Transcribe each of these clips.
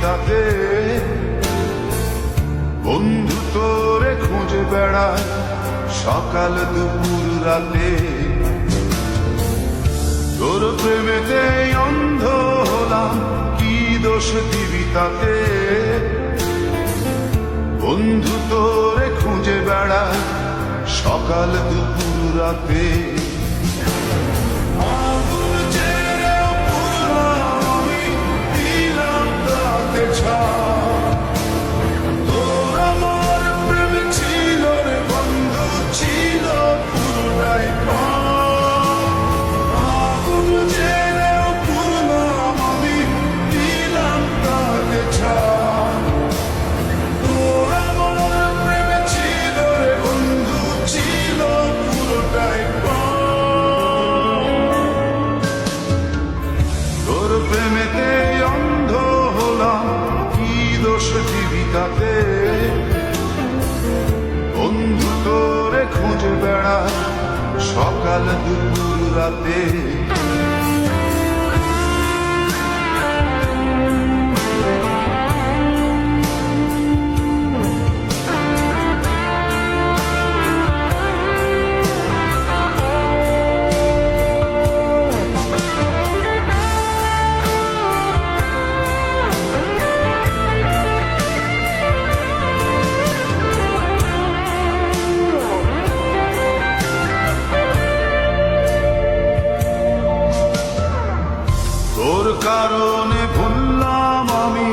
জীবিকাতে, বন্ধু তোরে খুঁজে বেড়ায় সকাল দুপুর রাতে। তোর প্রেমেতে অন্ধ হলাম, কি দোষ দিবি তাতে? বন্ধু তোরে খুঁজে বেড়ায় সকাল দুপুর রাতে। প্রেমেতে অন্ধ হলাম, কি দোষ জীবিকাতে? বন্ধু তোরে খুঁজে বেড়ায় সকাল দুপুর রাতে। তোর কারণে ভুললাম আমি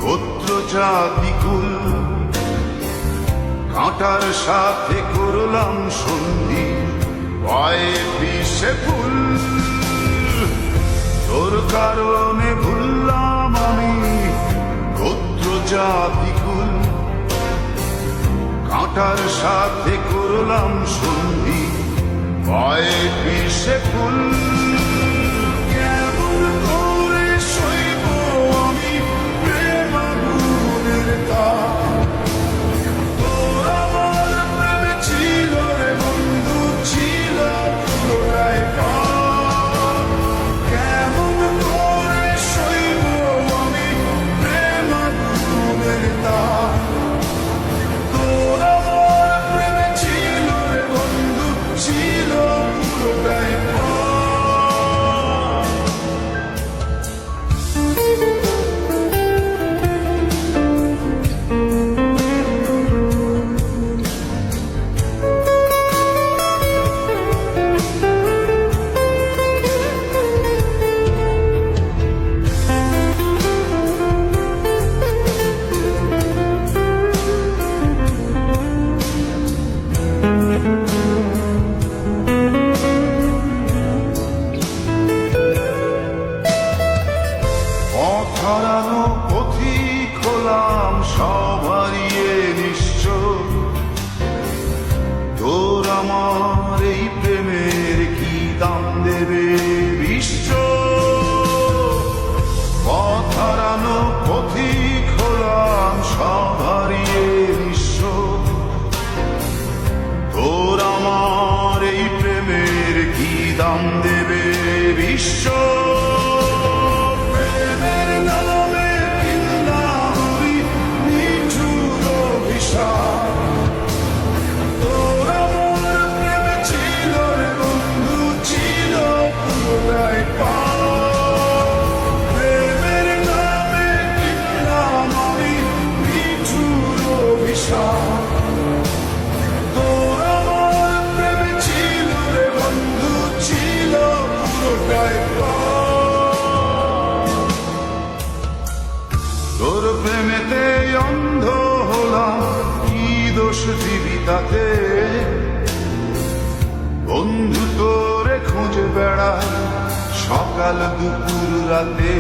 গোত্র জাতি কুল, কাঁটার সাথে করলাম সন্ধি পায়ে পিষে ফুল। তোর কারণে ভুললাম আমি গোত্র জাতি কুল, কাঁটার সাথে করলাম সন্ধি পায়ে পিষে ফুল। হারানো পথিক হলাম সব হারিয়ে নিশ্চ, তোর আমার এই প্রেমের কি দাম দেবে বিশ্ব? পথ হারানো পথিক হলাম সব হারিয়ে নিশ্চ, তোর আমার এই প্রেমের কি দাম দেবে বিশ্ব? তোর প্রেমেতে অন্ধ হলাম, কি দোষ জীবিকাতে? বন্ধু তোরে খুঁজে বেড়ায় সকাল দুপুর রাতে।